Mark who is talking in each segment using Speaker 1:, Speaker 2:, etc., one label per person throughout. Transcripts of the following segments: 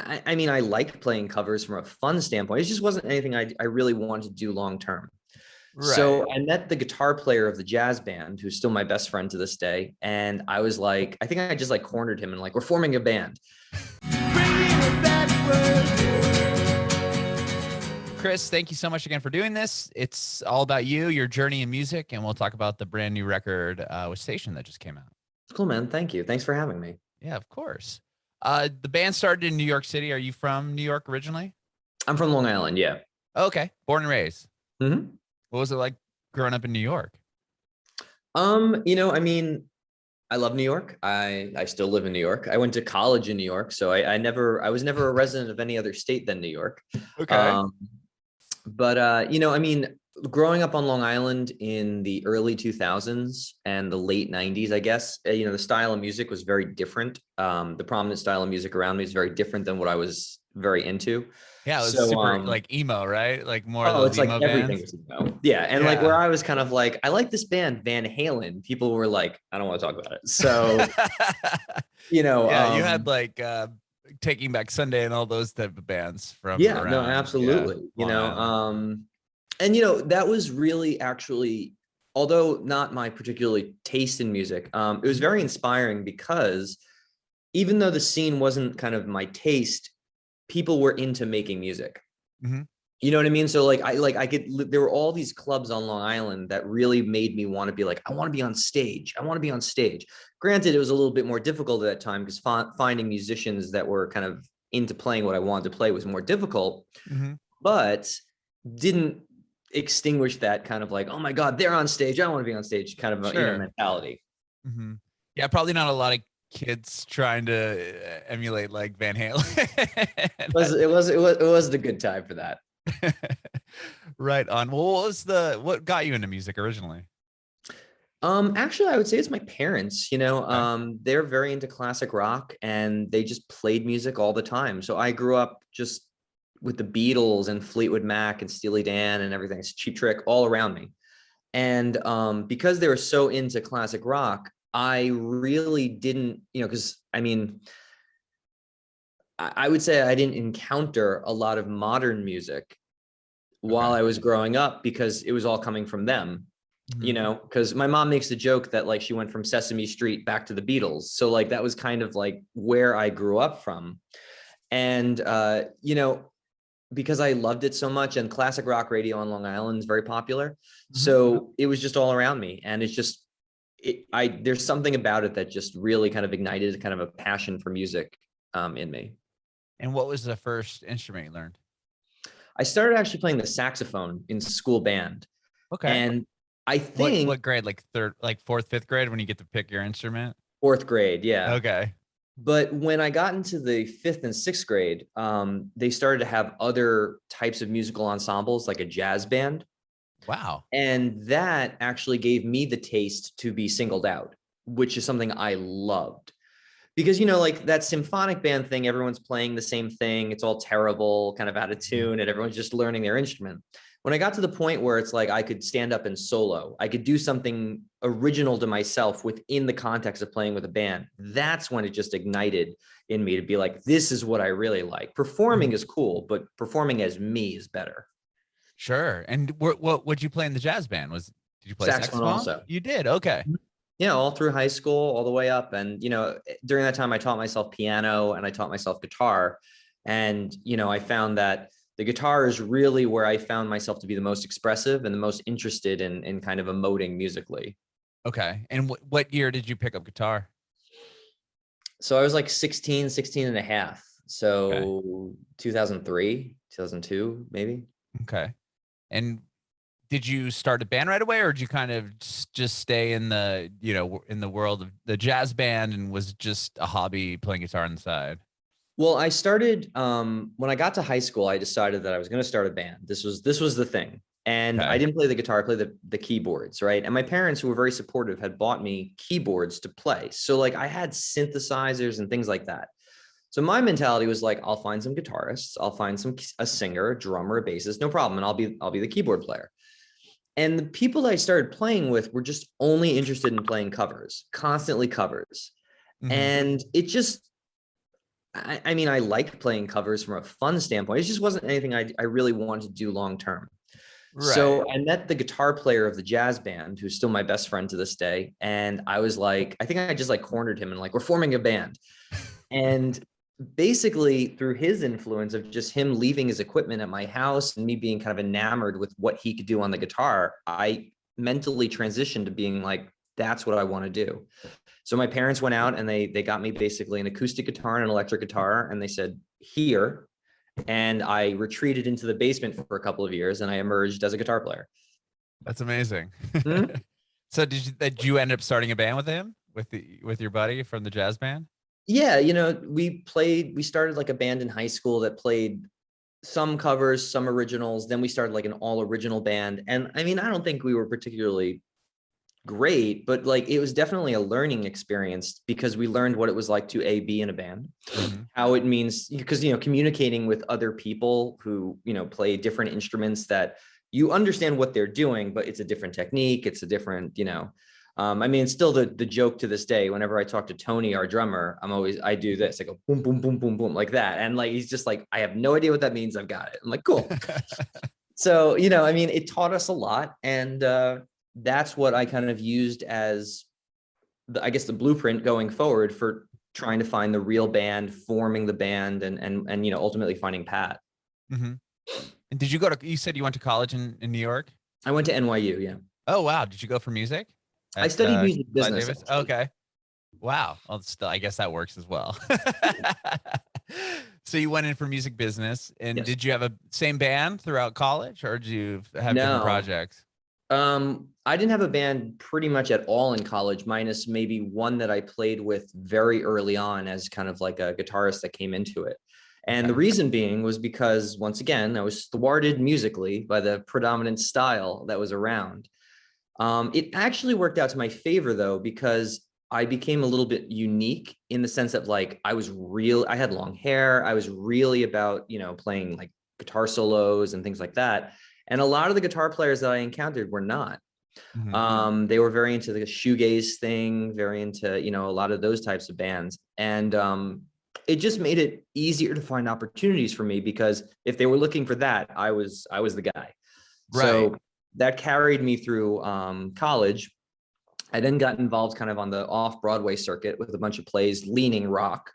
Speaker 1: I mean, I like playing covers from a fun standpoint. It just wasn't anything I really wanted to do long term.
Speaker 2: Right.
Speaker 1: So I met the guitar player of the jazz band, who's still my best friend to this day. And I was like, I think I just like cornered him and like, we're forming a band.
Speaker 2: Chris, thank you so much again for doing this. It's all about you, your journey in music, and we'll talk about the brand new record with Station that just came out.
Speaker 1: Cool, man. Thank you. Thanks for having me.
Speaker 2: Yeah, of course. The band started in New York City. Are you from New York originally?
Speaker 1: I'm from Long Island. Yeah.
Speaker 2: Okay. Born and raised.
Speaker 1: Mm-hmm.
Speaker 2: What was it like growing up in New York?
Speaker 1: I mean, I love New York. I still live in New York. I went to college in New York, so I was never a resident of any other state than New York.
Speaker 2: Okay.
Speaker 1: But I mean, growing up on Long Island in the early 2000s and the late 90s, I guess, the style of music was very different. The prominent style of music around me is very different than what I was very into.
Speaker 2: Yeah, it was
Speaker 1: So,
Speaker 2: super like emo, right? Like more of
Speaker 1: oh,
Speaker 2: those
Speaker 1: it's like
Speaker 2: emo
Speaker 1: everything
Speaker 2: bands.
Speaker 1: was emo. Yeah. And like
Speaker 2: Yeah.
Speaker 1: where I was kind of like, I like this band, Van Halen. People were like, I don't want to talk about it. So,
Speaker 2: Yeah, you had like Taking Back Sunday and all those type of bands from
Speaker 1: yeah, no,
Speaker 2: around,
Speaker 1: absolutely.
Speaker 2: Long Island.
Speaker 1: And that was really actually, although not my particularly taste in music, it was very inspiring because even though the scene wasn't kind of my taste, people were into making music.
Speaker 2: Mm-hmm.
Speaker 1: You know what I mean? So there were all these clubs on Long Island that really made me want to be like, I want to be on stage. I want to be on stage. Granted, it was a little bit more difficult at that time because finding musicians that were kind of into playing what I wanted to play was more difficult, but didn't extinguish that kind of like, oh my God, they're on stage. I want to be on stage kind of mentality.
Speaker 2: Mm-hmm. Yeah, probably not a lot of kids trying to emulate like Van Halen.
Speaker 1: It was the good time for that.
Speaker 2: Right on. Well, what got you into music originally?
Speaker 1: Actually, I would say it's my parents. They're very into classic rock and they just played music all the time. So I grew up just with the Beatles and Fleetwood Mac and Steely Dan and everything, Cheap Trick all around me. And because they were so into classic rock, I really didn't, because I mean, I would say I didn't encounter a lot of modern music while I was growing up because it was all coming from them, because my mom makes the joke that like she went from Sesame Street back to the Beatles. So like that was kind of like where I grew up from. And, because I loved it so much and classic rock radio on Long Island is very popular. So it was just all around me. And it's just, there's something about it that just really kind of ignited kind of a passion for music in me.
Speaker 2: And what was the first instrument you learned?
Speaker 1: I started actually playing the saxophone in school band.
Speaker 2: Okay.
Speaker 1: And I think
Speaker 2: what grade, like fourth, fifth grade when you get to pick your instrument?
Speaker 1: Fourth grade. Yeah.
Speaker 2: Okay.
Speaker 1: But when I got into the fifth and sixth grade, they started to have other types of musical ensembles, like a jazz band.
Speaker 2: Wow.
Speaker 1: And that actually gave me the taste to be singled out, which is something I loved. Because, like that symphonic band thing, everyone's playing the same thing. It's all terrible, kind of out of tune, and everyone's just learning their instrument. When I got to the point where it's like I could stand up and solo, I could do something original to myself within the context of playing with a band. That's when it just ignited in me to be like, this is what I really like. Performing is cool, but performing as me is better.
Speaker 2: Sure. And what would you play in the jazz band? Did you play saxophone
Speaker 1: also?
Speaker 2: You did. Okay.
Speaker 1: Yeah, all through high school, all the way up. And, during that time, I taught myself piano and I taught myself guitar. And, I found that the guitar is really where I found myself to be the most expressive and the most interested in kind of emoting musically.
Speaker 2: Okay. And what year did you pick up guitar?
Speaker 1: So I was like 16 and a half. So okay. 2003, 2002, maybe.
Speaker 2: Okay. And did you start a band right away or did you kind of just stay in the, in the world of the jazz band and was just a hobby playing guitar on the side?
Speaker 1: Well, I started, when I got to high school, I decided that I was going to start a band. This was the thing. And I didn't play the guitar, I played the keyboards, right? And my parents, who were very supportive, had bought me keyboards to play. So like I had synthesizers and things like that. So my mentality was like, I'll find some guitarists, I'll find a singer, a drummer, a bassist, no problem. And I'll be the keyboard player. And the people that I started playing with were just only interested in playing covers, constantly covers. And it just, I mean, I like playing covers from a fun standpoint. It just wasn't anything I really wanted to do long term.
Speaker 2: Right.
Speaker 1: So I met the guitar player of the jazz band, who's still my best friend to this day. And I was like, I think I just like cornered him and like, we're forming a band. And basically through his influence of just him leaving his equipment at my house and me being kind of enamored with what he could do on the guitar, I mentally transitioned to being like, that's what I want to do. So my parents went out and they got me basically an acoustic guitar and an electric guitar, and they said, here. And I retreated into the basement for a couple of years, and I emerged as a guitar player.
Speaker 2: That's amazing.
Speaker 1: Hmm?
Speaker 2: So did you end up starting a band with him, with your buddy from the jazz band?
Speaker 1: Yeah, we started like a band in high school that played some covers, some originals. Then we started like an all original band. And I mean, I don't think we were particularly great, but like it was definitely a learning experience because we learned what it was like to be in a band, how it means, because communicating with other people who play different instruments, that you understand what they're doing, but it's a different technique, it's a different I mean, it's still the joke to this day. Whenever I talk to Tony, our drummer, I do this. I go boom, boom, boom, boom, boom, like that. And like, he's just like, I have no idea what that means. I've got it. I'm like, cool. So, I mean, it taught us a lot. And that's what I kind of used as I guess the blueprint going forward for trying to find the real band, forming the band, and ultimately finding Pat.
Speaker 2: Mm-hmm. And you said you went to college in New York?
Speaker 1: I went to NYU. Yeah.
Speaker 2: Oh, wow. Did you go for music?
Speaker 1: I studied music business.
Speaker 2: Davis? Okay. Wow. Well, still, I guess that works as well. So you went in for music business, and
Speaker 1: Yes.
Speaker 2: did you have a same band throughout college, or did you have different projects?
Speaker 1: I didn't have a band pretty much at all in college, minus maybe one that I played with very early on as kind of like a guitarist that came into it. And the reason being was because, once again, I was thwarted musically by the predominant style that was around. It actually worked out to my favor, though, because I became a little bit unique in the sense that like I had long hair. I was really about, playing like guitar solos and things like that. And a lot of the guitar players that I encountered were not. They were very into the shoegaze thing, very into, a lot of those types of bands. And it just made it easier to find opportunities for me, because if they were looking for that, I was the guy.
Speaker 2: Right.
Speaker 1: So that carried me through college. I then got involved kind of on the off-Broadway circuit with a bunch of plays leaning rock.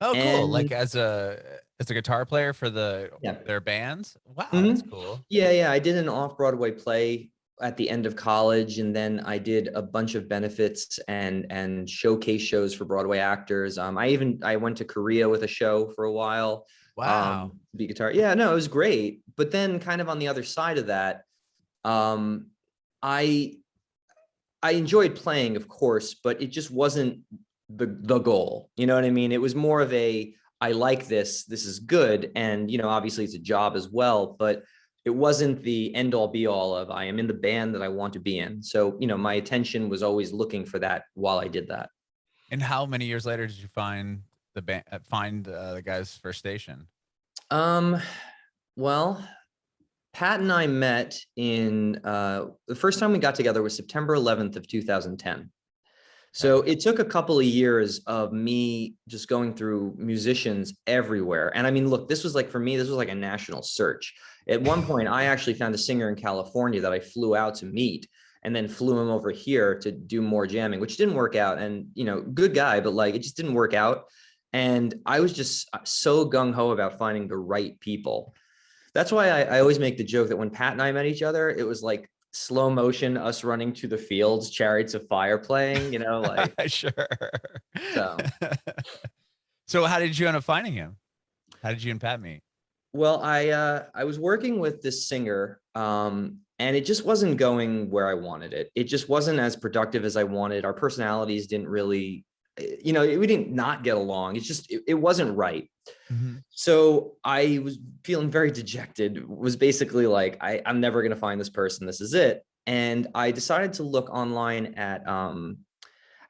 Speaker 2: Oh, cool.
Speaker 1: And
Speaker 2: Like as a guitar player for their bands. Wow, that's cool.
Speaker 1: Yeah. I did an off-Broadway play at the end of college, and then I did a bunch of benefits and showcase shows for Broadway actors. I went to Korea with a show for a while.
Speaker 2: Wow.
Speaker 1: Beat guitar. Yeah, no, it was great. But then kind of on the other side of that, I enjoyed playing, of course, but it just wasn't the goal. You know what I mean? It was more of I like this is good. And, obviously it's a job as well, but it wasn't the end all be all of I am in the band that I want to be in. So, my attention was always looking for that while I did that.
Speaker 2: And how many years later did you find the band, the guys for station?
Speaker 1: Well, Pat and I met in the first time we got together was September 11th of 2010. So it took a couple of years of me just going through musicians everywhere. And I mean, look, this was like, for me, this was like a national search. At one point, I actually found a singer in California that I flew out to meet, and then flew him over here to do more jamming, which didn't work out. And, good guy, but like, it just didn't work out. And I was just so gung-ho about finding the right people. That's why I always make the joke that when Pat and I met each other, it was like slow motion, us running to the fields, Chariots of Fire playing, like.
Speaker 2: Sure.
Speaker 1: So.
Speaker 2: So how did you end up finding him? How did you and Pat meet?
Speaker 1: Well, I was working with this singer, and it just wasn't going where I wanted it. It just wasn't as productive as I wanted. Our personalities didn't really, we didn't not get along. It's just, it wasn't right. So I was feeling very dejected, was basically like, I'm never going to find this person. This is it. And I decided to look online at, I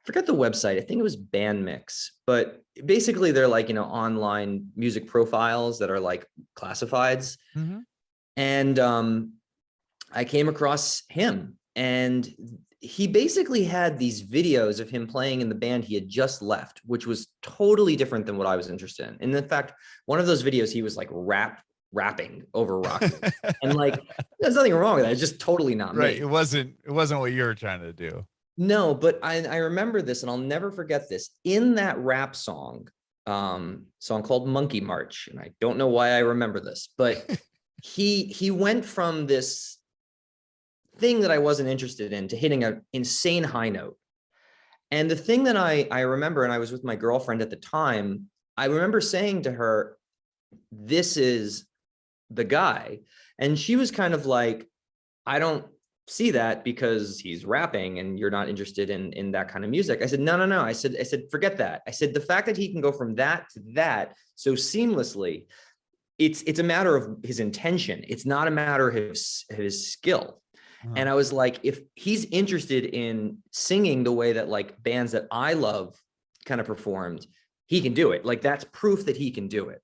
Speaker 1: forgot the website. I think it was Bandmix, but basically they're like, online music profiles that are like classifieds. And I came across him, And he basically had these videos of him playing in the band he had just left, which was totally different than what I was interested in. And in fact, one of those videos, he was like rapping over rock music. And like, there's nothing wrong with that. It's just totally not
Speaker 2: Right.
Speaker 1: me.
Speaker 2: It wasn't what you were trying to do.
Speaker 1: No, but I remember this, and I'll never forget this. In that rap song called Monkey March, and I don't know why I remember this, but he went from this thing that I wasn't interested in to hitting an insane high note. And the thing that I remember, and I was with my girlfriend at the time, I remember saying to her, this is the guy. And she was kind of like, I don't see that because he's rapping and you're not interested in that kind of music. I said, no. I said, forget that. I said, the fact that he can go from that to that so seamlessly, it's a matter of his intention. It's not a matter of his skill. And I was like, if he's interested in singing the way that like bands that I love kind of performed, he can do it. Like that's proof that he can do it.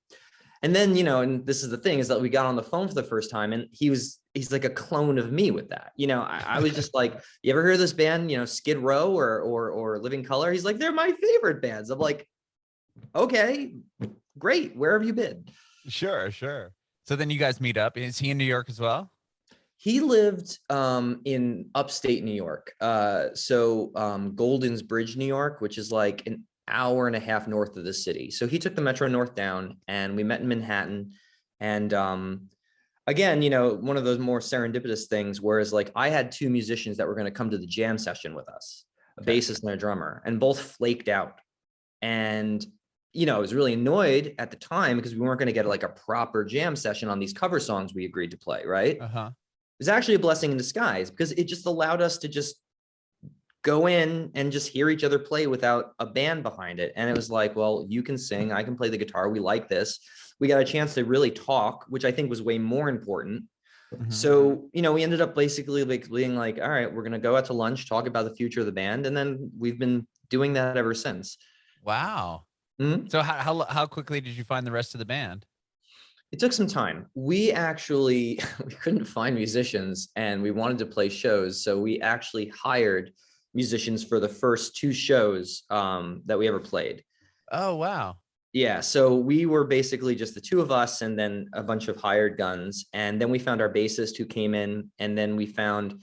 Speaker 1: And then, you know, and this is the thing, is that we got on the phone for the first time, and he's like a clone of me with that. You know, I was just like, you ever heard of this band, you know, Skid Row or Living Color? He's like, they're my favorite bands. I'm like, okay, great. Where have you been?
Speaker 2: Sure. So then you guys meet up. Is he in New York as well?
Speaker 1: He lived in upstate New York. Golden's Bridge, New York, which is like an hour and a half north of the city. So he took the Metro North down, and we met in Manhattan. And again, you know, one of those more serendipitous things, whereas like I had two musicians that were going to come to the jam session with us, a bassist and a drummer, and both flaked out. And, you know, I was really annoyed at the time because we weren't going to get like a proper jam session on these cover songs we agreed to play, right? It was actually a blessing in disguise because it just allowed us to just go in and just hear each other play without a band behind it. And it was like, well, you can sing, I can play the guitar. We like this. We got a chance to really talk, which I think was way more important. So, you know, we ended up basically like being like, all right, we're going to go out to lunch, talk about the future of the band. And then we've been doing that ever since.
Speaker 2: Wow. So how quickly did you find the rest of the band?
Speaker 1: It took some time. We couldn't find musicians, and we wanted to play shows. So we actually hired musicians for the first two shows that we ever played.
Speaker 2: Oh, wow.
Speaker 1: Yeah. So we were basically just the two of us and then a bunch of hired guns. And then we found our bassist who came in, and then we found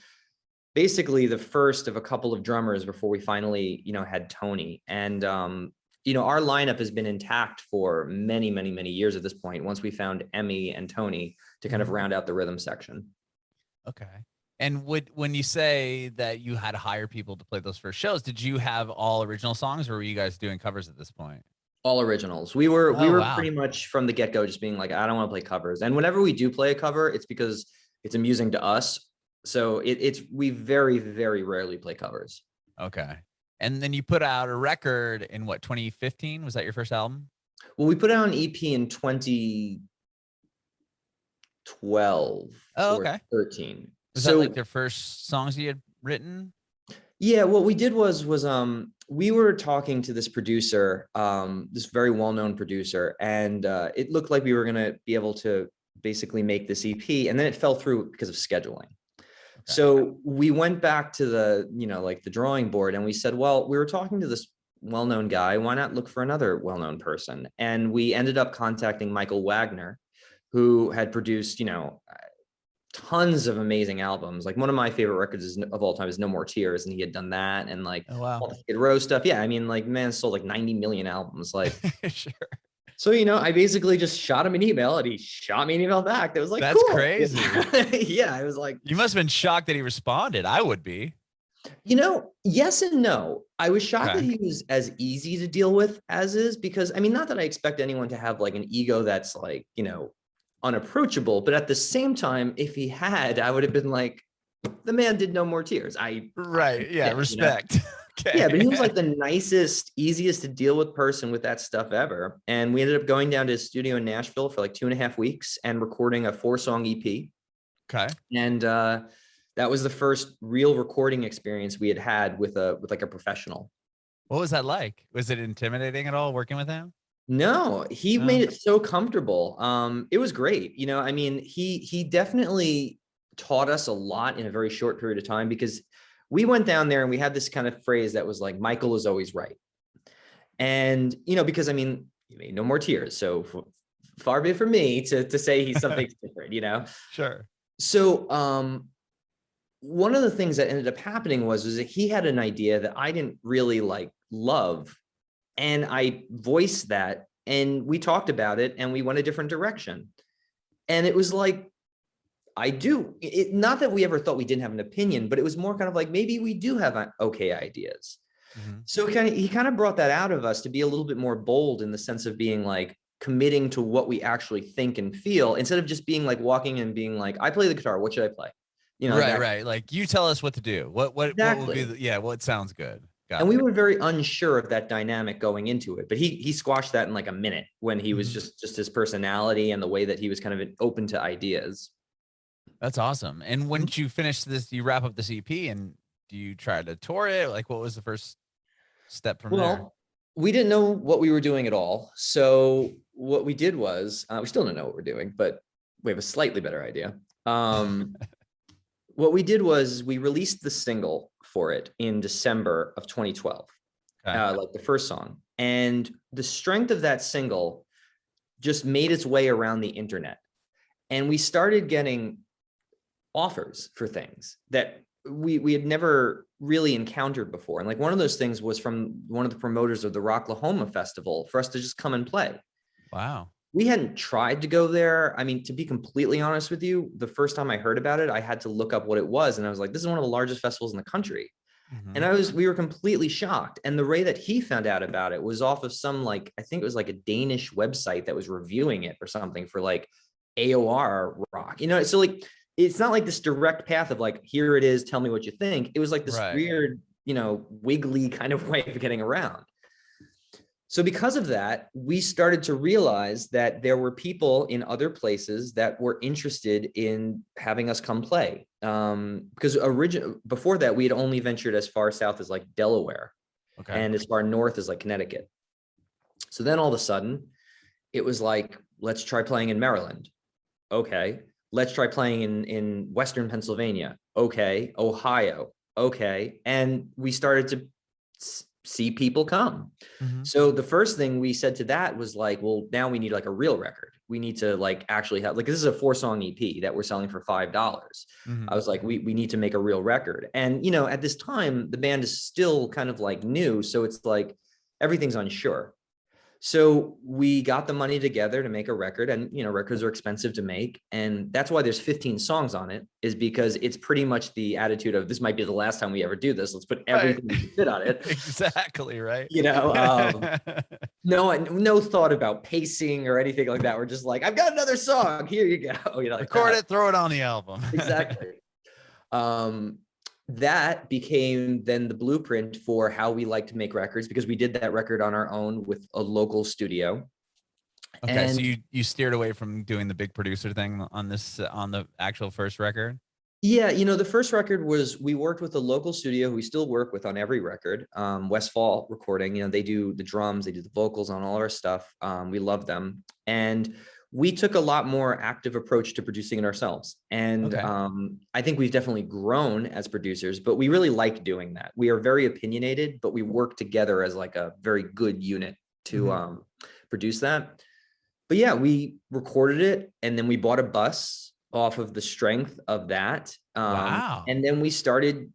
Speaker 1: basically the first of a couple of drummers before we finally, you know, had Tony. And you know, our lineup has been intact for many, many, many years at this point, once we found Emmy and Tony to kind of round out the rhythm section.
Speaker 2: Okay. And when you say that you had to hire people to play those first shows, did you have all original songs, or were you guys doing covers at this point?
Speaker 1: All originals. We were pretty much from the get-go just being like, I don't want to play covers. And whenever we do play a cover, it's because it's amusing to us. So we very, very rarely play covers.
Speaker 2: Okay. And then you put out a record in what, 2015? Was that your first album?
Speaker 1: Well, we put out an EP in 2012 or 13.
Speaker 2: Was that like their first songs you had written?
Speaker 1: Yeah, what we did was we were talking to this producer, this very well-known producer, and it looked like we were going to be able to basically make this EP, and then it fell through because of scheduling. So we went back to the, you know, like the drawing board, and we said, well, we were talking to this well-known guy. Why not look for another well-known person? And we ended up contacting Michael Wagner, who had produced, you know, tons of amazing albums. Like one of my favorite records of all time is No More Tears. And he had done that. And like all the Skid Row stuff. Yeah. I mean, like, man, sold like 90 million albums. Like,
Speaker 2: Sure.
Speaker 1: So, you know, I basically just shot him an email, and he shot me an email back. That was like,
Speaker 2: that's
Speaker 1: cool.
Speaker 2: Crazy.
Speaker 1: Yeah, I was like,
Speaker 2: you must have been shocked that he responded. I would be.
Speaker 1: You know, yes and no. I was shocked that he was as easy to deal with as is, because I mean, not that I expect anyone to have like an ego that's like, you know, unapproachable, but at the same time, if he had, I would have been like, the man did No More Tears.
Speaker 2: Yeah, respect.
Speaker 1: You know? Okay. Yeah, but he was like the nicest, easiest to deal with person with that stuff ever. And we ended up going down to his studio in Nashville for like 2.5 weeks and recording a 4-song EP.
Speaker 2: Okay.
Speaker 1: And that was the first real recording experience we had with like a professional.
Speaker 2: What was that like? Was it intimidating at all working with him?
Speaker 1: No, he made it so comfortable. It was great. You know, I mean, he definitely taught us a lot in a very short period of time, because we went down there and we had this kind of phrase that was like, Michael is always right. And, because I mean, no more tears. So far be it from me to say he's something different,
Speaker 2: Sure.
Speaker 1: So one of the things that ended up happening was that he had an idea that I didn't really love. And I voiced that, and we talked about it, and we went a different direction. And it was like, not that we ever thought we didn't have an opinion, but it was more kind of like, maybe we do have okay ideas.
Speaker 2: Mm-hmm.
Speaker 1: So he kind of brought that out of us to be a little bit more bold, in the sense of being like committing to what we actually think and feel, instead of just being like walking and being like, I play the guitar, what should I play?
Speaker 2: Right. Like, you tell us what to do. What would be what sounds good.
Speaker 1: And we were very unsure of that dynamic going into it, but he squashed that in like a minute, when he was just his personality and the way that he was kind of open to ideas.
Speaker 2: That's awesome. And when you finish this, you wrap up this EP, and do you try to tour it? Like, what was the first step from there?
Speaker 1: We didn't know what we were doing at all. So what we did was, we still don't know what we're doing, but we have a slightly better idea. What we did was we released the single for it in December of 2012, like the first song. And the strength of that single just made its way around the internet. And we started getting offers for things that we had never really encountered before. And like one of those things was from one of the promoters of the Rocklahoma Festival, for us to just come and play.
Speaker 2: Wow.
Speaker 1: We hadn't tried to go there. I mean, to be completely honest with you, the first time I heard about it, I had to look up what it was. And I was like, this is one of the largest festivals in the country. And we were completely shocked. And the way that he found out about it was off of some, like, I think it was like a Danish website that was reviewing it or something for like AOR rock, so like, it's not like this direct path of like, here it is, tell me what you think. It was like this weird, wiggly kind of way of getting around. So because of that, we started to realize that there were people in other places that were interested in having us come play. Because before that, we had only ventured as far south as like Delaware, and as far north as like Connecticut. So then all of a sudden, it was like, let's try playing in Maryland. Okay. Let's try playing in Western Pennsylvania. Okay. Ohio. Okay. And we started to see people come. So the first thing we said to that was like, well, now we need like a real record. We need to like actually have, like, this is a 4-song EP that we're selling for $5. I was like, we need to make a real record. And, at this time, the band is still kind of like new. So it's like, everything's unsure. So we got the money together to make a record, and, records are expensive to make. And that's why there's 15 songs on it, is because it's pretty much the attitude of, this might be the last time we ever do this. Let's put everything we can fit on it.
Speaker 2: Exactly. Right.
Speaker 1: No thought about pacing or anything like that. We're just like, I've got another song. Here you go.
Speaker 2: Record it, throw it on the album.
Speaker 1: Exactly. That became then the blueprint for how we like to make records, because we did that record on our own with a local studio.
Speaker 2: Okay, and so you steered away from doing the big producer thing on the actual first record?
Speaker 1: Yeah, the first record was, we worked with a local studio who we still work with on every record, Westfall Recording. They do the drums, they do the vocals on all our stuff. We love them. And we took a lot more active approach to producing it ourselves. And I think we've definitely grown as producers, but we really like doing that. We are very opinionated, but we work together as like a very good unit to produce that. But yeah, we recorded it, and then we bought a bus off of the strength of that.
Speaker 2: Wow.
Speaker 1: And then we started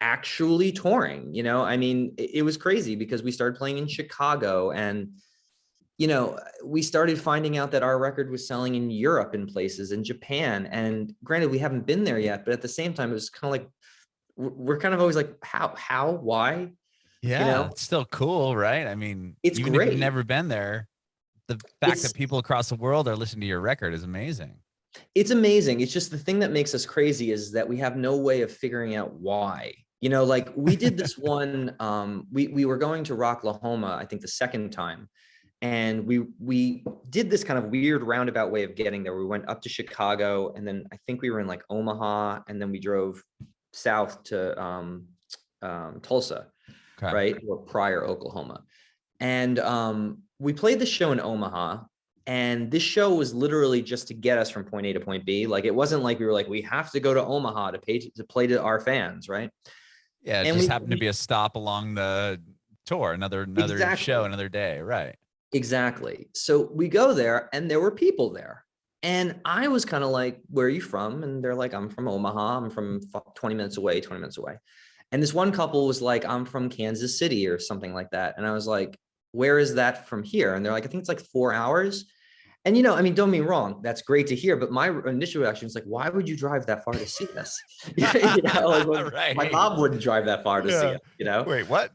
Speaker 1: actually touring. I mean, it was crazy, because we started playing in Chicago, and we started finding out that our record was selling in Europe in places, in Japan. And granted, we haven't been there yet, but at the same time, it was kind of like, we're kind of always like, how, why?
Speaker 2: Yeah, it's still cool, right? I mean,
Speaker 1: it's
Speaker 2: even
Speaker 1: great.
Speaker 2: if you've never been there, the fact that people across the world are listening to your record is amazing.
Speaker 1: It's amazing. It's just, the thing that makes us crazy is that we have no way of figuring out why. Like we did this one, we were going to Rocklahoma, I think the second time. And we did this kind of weird roundabout way of getting there. We went up to Chicago, and then I think we were in like Omaha, and then we drove south to Tulsa, right? Or Pryor, Oklahoma. And we played the show in Omaha, And this show was literally just to get us from point A to point B. Like, it wasn't like we were like, we have to go to Omaha to play to our fans, right?
Speaker 2: Yeah, it
Speaker 1: And
Speaker 2: just happened to be a stop along the tour, another show,
Speaker 1: exactly,
Speaker 2: another day, right?
Speaker 1: exactly. So we go there, and there were people there. And I was kind of like, where are you from? And they're like, I'm from Omaha. I'm from 20 minutes away, 20 minutes away. And this one couple was like, I'm from Kansas City or something like that. And I was like, where is that from here? And they're like, I think it's like 4 hours. And, I mean, don't get me wrong, that's great to hear. But my initial reaction is like, why would you drive that far to see us? Like,
Speaker 2: Right.
Speaker 1: my mom wouldn't drive that far to see us,
Speaker 2: Wait, what?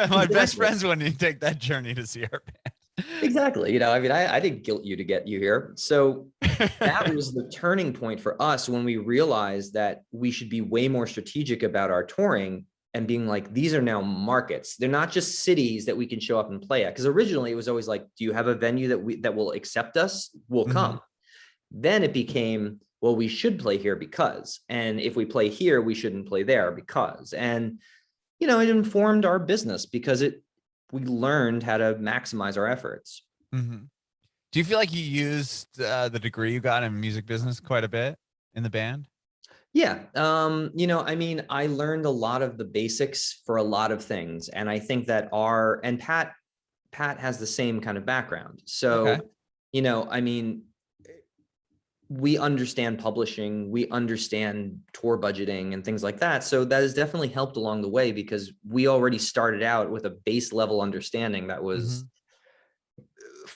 Speaker 2: My best friends wouldn't take that journey to see our band.
Speaker 1: Exactly. I mean, I didn't guilt you to get you here. So that was the turning point for us when we realized that we should be way more strategic about our touring and being like, these are now markets. They're not just cities that we can show up and play at. Because originally it was always like, do you have a venue that will accept us? We'll come. Then it became, well, we should play here because, and if we play here, we shouldn't play there because. And, it informed our business because we learned how to maximize our efforts.
Speaker 2: Do you feel like you used the degree you got in music business quite a bit in the band?
Speaker 1: Yeah. I mean, I learned a lot of the basics for a lot of things. And I think that Pat has the same kind of background. So, I mean, we understand publishing, we understand tour budgeting and things like that. So that has definitely helped along the way because we already started out with a base level understanding that was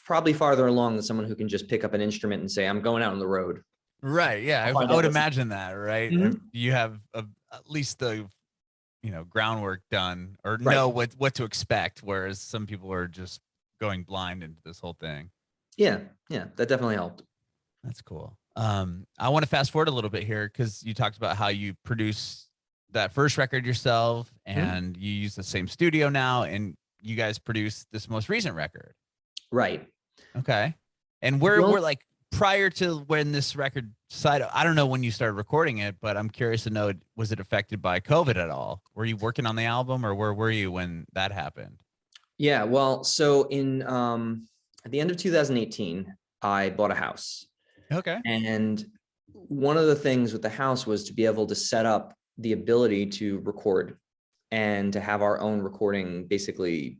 Speaker 1: probably farther along than someone who can just pick up an instrument and say, I'm going out on the road.
Speaker 2: Right. Yeah. I would imagine that, right? You have at least the, groundwork done or know what to expect. Whereas some people are just going blind into this whole thing.
Speaker 1: Yeah. Yeah. That definitely helped.
Speaker 2: That's cool. I want to fast forward a little bit here because you talked about how you produced that first record yourself and you use the same studio now and you guys produced this most recent record.
Speaker 1: Right.
Speaker 2: Okay. And we're like prior to when this record I don't know when you started recording it, but I'm curious to know, was it affected by COVID at all? Were you working on the album or where were you when that happened?
Speaker 1: Yeah. Well, so at the end of 2018, I bought a house.
Speaker 2: Okay.
Speaker 1: And one of the things with the house was to be able to set up the ability to record and to have our own recording basically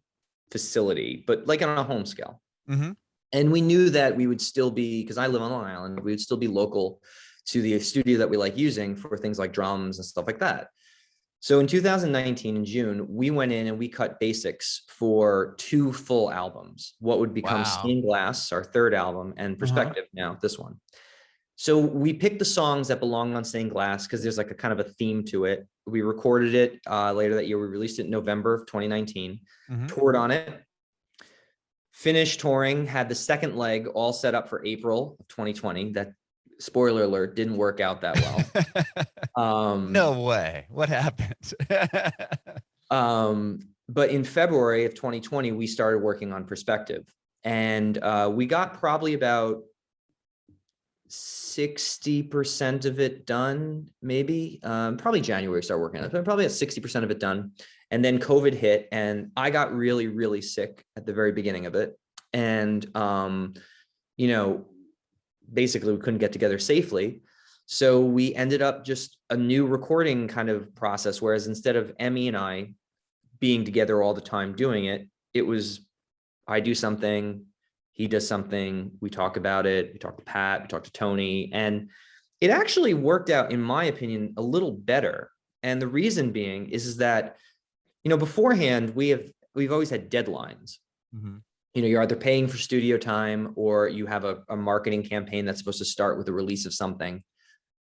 Speaker 1: facility, but like on a home scale. And we knew that we would still be, because I live on Long Island, we would still be local to the studio that we like using for things like drums and stuff like that. So in 2019, in June, we went in and we cut basics for 2 full albums, what would become Stained Glass, our 3rd album, and Perspective, now this one. So we picked the songs that belong on Stained Glass because there's like a kind of a theme to it. We recorded it later that year. We released it in November of 2019, toured on it, finished touring, had the second leg all set up for April of 2020. That, spoiler alert, didn't work out that well.
Speaker 2: No way. What happened?
Speaker 1: But in February of 2020, we started working on Perspective. And we got probably about 60% of it done, maybe. Probably January started working on it, but probably at 60% of it done. And then COVID hit and I got really, really sick at the very beginning of it. And, basically we couldn't get together safely. So we ended up just a new recording kind of process. Whereas instead of Emmy and I being together all the time doing it, it was, I do something, he does something, we talk about it, we talk to Pat, we talk to Tony, and it actually worked out, in my opinion, a little better. And the reason being is that, beforehand, we've always had deadlines. You're either paying for studio time or you have a marketing campaign that's supposed to start with the release of something.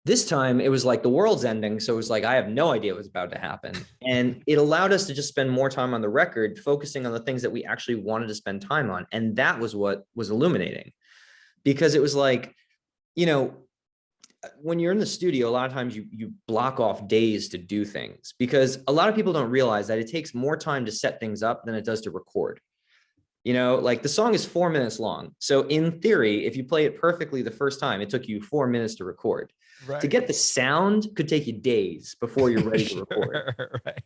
Speaker 1: This time it was like the world's ending. So it was like, I have no idea what's about to happen. And it allowed us to just spend more time on the record, focusing on the things that we actually wanted to spend time on. And that was what was illuminating, because it was like, when you're in the studio, a lot of times you block off days to do things, because a lot of people don't realize that it takes more time to set things up than it does to record. Like the song is 4 minutes long. So in theory, if you play it perfectly the first time, it took you 4 minutes to record. Right. To get the sound could take you days before you're ready to record.
Speaker 2: Right.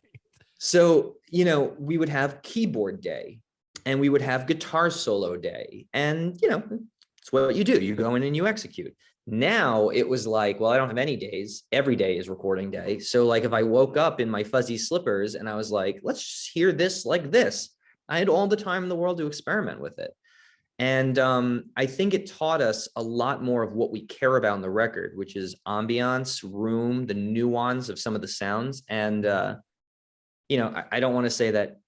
Speaker 1: So, we would have keyboard day and we would have guitar solo day and, It's what you do. You go in and you execute. Now it was like, well, I don't have any days. Every day is recording day. So like if I woke up in my fuzzy slippers and I was like, let's just hear this like this, I had all the time in the world to experiment with it. And I think it taught us a lot more of what we care about in the record, which is ambiance, room, the nuance of some of the sounds. And, I don't want to say that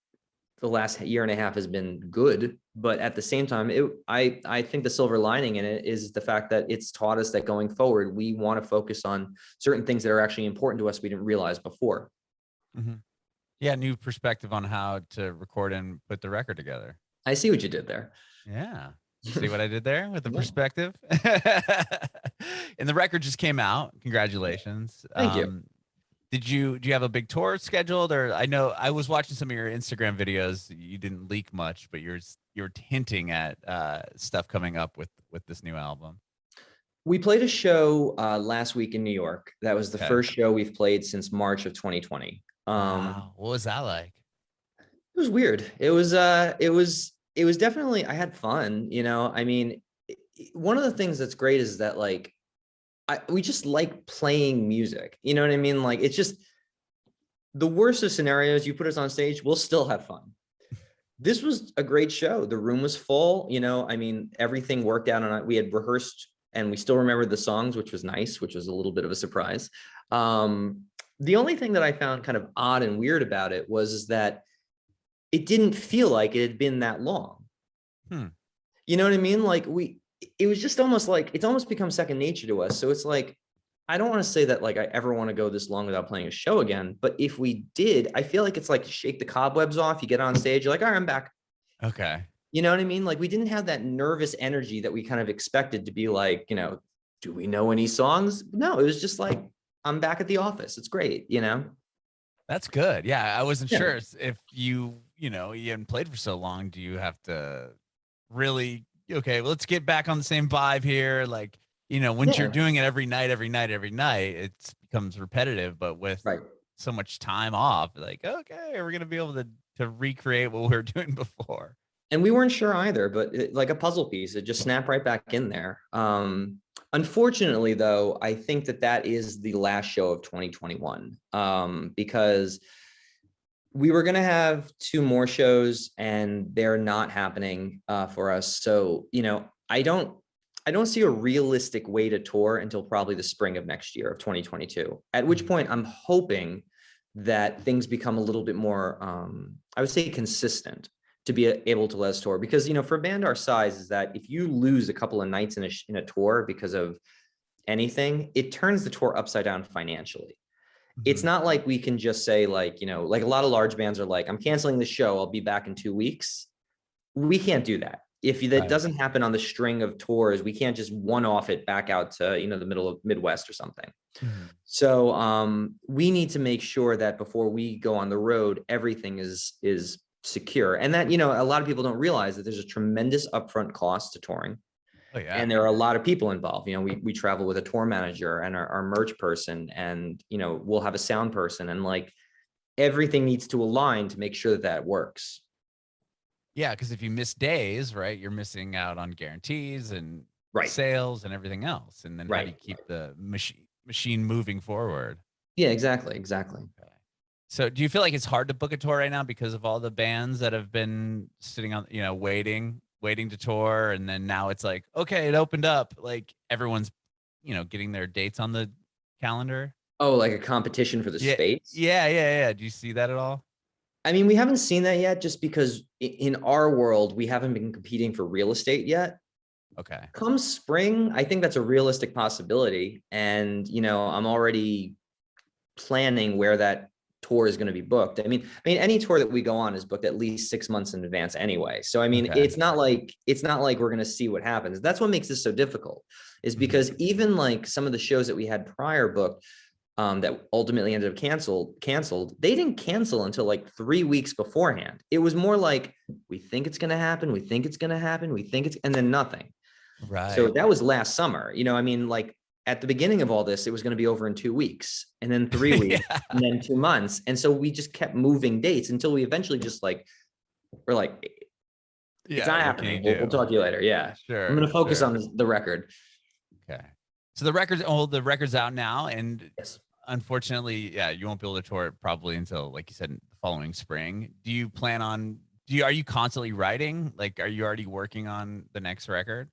Speaker 1: the last year and a half has been good, but at the same time, I think the silver lining in it is the fact that it's taught us that going forward, we want to focus on certain things that are actually important to us we didn't realize before.
Speaker 2: Mm-hmm. Yeah, new perspective on how to record and put the record together.
Speaker 1: I see what you did there.
Speaker 2: Yeah. You see what I did there with the perspective? And the record just came out. Congratulations.
Speaker 1: Thank you.
Speaker 2: Do you have a big tour scheduled? Or I know I was watching some of your Instagram videos. You didn't leak much, but you're hinting at stuff coming up with this new album.
Speaker 1: We played a show last week in New York. That was the first show we've played since March of 2020.
Speaker 2: Wow. What was that like?
Speaker 1: It was weird. It was definitely, I had fun, I mean, one of the things that's great is that like, we just like playing music, you know what I mean? Like, it's just the worst of scenarios, you put us on stage, we'll still have fun. This was a great show. The room was full, I mean, everything worked out and we had rehearsed and we still remembered the songs, which was nice, which was a little bit of a surprise. The only thing that I found kind of odd and weird about it was that it didn't feel like it had been that long. You know what I mean? Like it was just almost like, it's almost become second nature to us. So it's like, I don't want to say that like I ever want to go this long without playing a show again, but if we did, I feel like it's like shake the cobwebs off. You get on stage, you're like, all right, I'm back.
Speaker 2: Okay.
Speaker 1: You know what I mean? Like we didn't have that nervous energy that we kind of expected to be like, do we know any songs? No, it was just like, I'm back at the office. It's great.
Speaker 2: That's good. Yeah. I wasn't sure if you hadn't played for so long. Do you have to really, okay, well, let's get back on the same vibe here. Like, once you're doing it every night, it becomes repetitive, but with so much time off, like, okay, we're going to be able to recreate what we were doing before.
Speaker 1: And we weren't sure either, but like a puzzle piece, it just snapped right back in there. Unfortunately, though, I think that is the last show of 2021 because we were going to have 2 more shows and they're not happening for us. So, I don't see a realistic way to tour until probably the spring of next year of 2022, at which point I'm hoping that things become a little bit more, I would say, consistent to be able to let us tour. Because, for a band our size, is that if you lose a couple of nights in a tour because of anything, it turns the tour upside down financially. It's not like we can just say like, like a lot of large bands are like, I'm canceling the show, I'll be back in 2 weeks. We can't do that. If that doesn't happen on the string of tours, we can't just one-off it back out to, the middle of Midwest or something. So we need to make sure that before we go on the road, everything is secure. And that, a lot of people don't realize that there's a tremendous upfront cost to touring. Oh, yeah. And there are a lot of people involved. We travel with a tour manager and our merch person, and, we'll have a sound person, and like everything needs to align to make sure that works.
Speaker 2: Yeah. Cause if you miss days, right, you're missing out on guarantees and sales and everything else. And then how do you keep the machine moving forward? Yeah, exactly. Okay. So do you feel like it's hard to book a tour right now because of all the bands that have been sitting on, waiting to tour? And then now it's like, okay, it opened up, like everyone's, getting their dates on the calendar.
Speaker 1: Oh, like a competition for the space?
Speaker 2: Yeah. Do you see that at all?
Speaker 1: I mean, we haven't seen that yet just because in our world, we haven't been competing for real estate yet.
Speaker 2: Okay.
Speaker 1: Come spring, I think that's a realistic possibility. And, I'm already planning where that tour is going to be booked. I mean, any tour that we go on is booked at least 6 months in advance anyway. So, I mean, it's not like we're going to see what happens. That's what makes this so difficult, is because even like some of the shows that we had prior booked that ultimately ended up canceled, they didn't cancel until like 3 weeks beforehand. It was more like, we think it's going to happen. We think it's going to happen. And then nothing.
Speaker 2: Right.
Speaker 1: So that was last summer, I mean, like, at the beginning of all this, it was going to be over in 2 weeks, and then 3 weeks, and then 2 months. And so we just kept moving dates until we eventually just like, we're like, It's not
Speaker 2: What can you
Speaker 1: happening.
Speaker 2: do?
Speaker 1: We'll talk to you later. Yeah.
Speaker 2: Sure.
Speaker 1: I'm going to focus
Speaker 2: sure.
Speaker 1: on the record.
Speaker 2: Okay. So the record's out now, and
Speaker 1: Yes.
Speaker 2: unfortunately, yeah, you won't be able to tour it probably until, like you said, the following spring. Do you plan on? Are you constantly writing? Like, are you already working on the next record?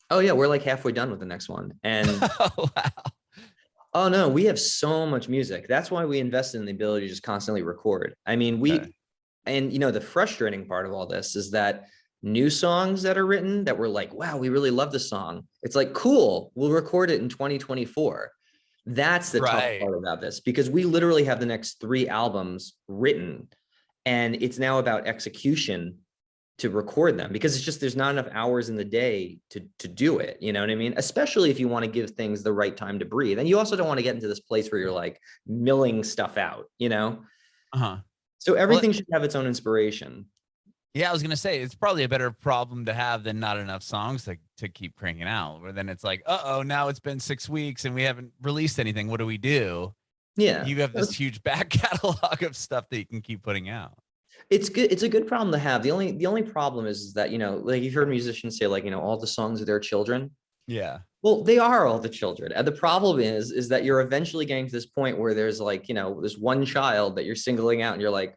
Speaker 1: Oh yeah, we're like halfway done with the next one. And
Speaker 2: Oh wow.
Speaker 1: oh no, we have so much music. That's why we invested in the ability to just constantly record. I mean,
Speaker 2: Okay.
Speaker 1: and the frustrating part of all this is that new songs that are written that we're like, wow, we really love the song. It's like, cool, we'll record it in 2024. That's the tough
Speaker 2: Right.
Speaker 1: part about this, because we literally have the next 3 albums written, and it's now about execution to record them, because it's just, there's not enough hours in the day to do it. You know what I mean? Especially if you want to give things the right time to breathe. And you also don't want to get into this place where you're like milling stuff out,
Speaker 2: Uh-huh.
Speaker 1: So
Speaker 2: Well,
Speaker 1: everything should have its own inspiration.
Speaker 2: yeah, I was gonna say it's probably a better problem to have than not enough songs to keep cranking out. Where then it's like, oh, now it's been 6 weeks and we haven't released anything. What do we do?
Speaker 1: Yeah.
Speaker 2: You have this huge back catalog of stuff that you can keep putting out.
Speaker 1: It's good. It's a good problem to have. The only problem is that, like you've heard musicians say, like, all the songs are their children.
Speaker 2: Yeah.
Speaker 1: Well, they are all the children. And the problem is that you're eventually getting to this point where there's like, this one child that you're singling out and you're like,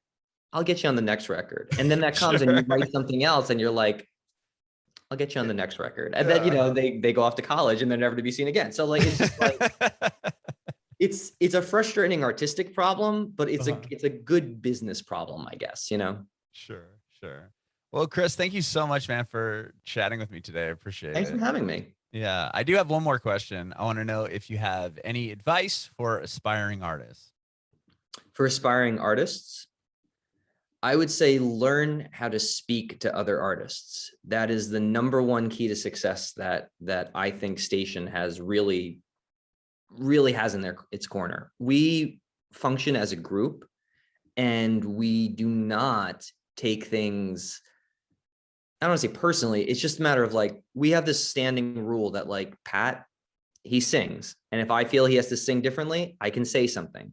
Speaker 1: I'll get you on the next record. And then that comes and you write something else and you're like, I'll get you on the next record. And then, they go off to college and they're never to be seen again. So like, it's just like, it's a frustrating artistic problem, but it's a good business problem, I guess,
Speaker 2: Sure. Well, Chris, thank you so much, man, for chatting with me today. I appreciate
Speaker 1: Thanks
Speaker 2: it.
Speaker 1: for having me.
Speaker 2: Yeah, I do have one more question. I want to know if you have any advice for aspiring artists.
Speaker 1: For aspiring artists, I would say learn how to speak to other artists. That is the number one key to success that I think Station has really has in its corner. We function as a group, and we do not take things, I don't want to say personally. It's just a matter of like, we have this standing rule that like Pat, he sings. And if I feel he has to sing differently, I can say something.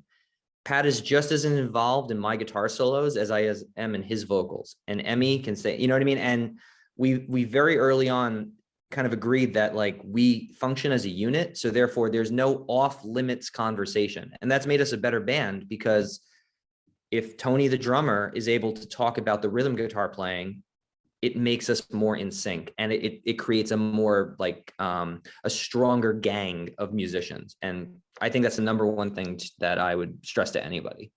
Speaker 1: Pat is just as involved in my guitar solos as I am in his vocals. And Emmy can say, you know what I mean? And we very early on kind of agreed that like we function as a unit. So therefore there's no off limits conversation. And that's made us a better band, because if Tony, the drummer, is able to talk about the rhythm guitar playing, it makes us more in sync, and it creates a more like a stronger gang of musicians. And I think that's the number one thing that I would stress to anybody.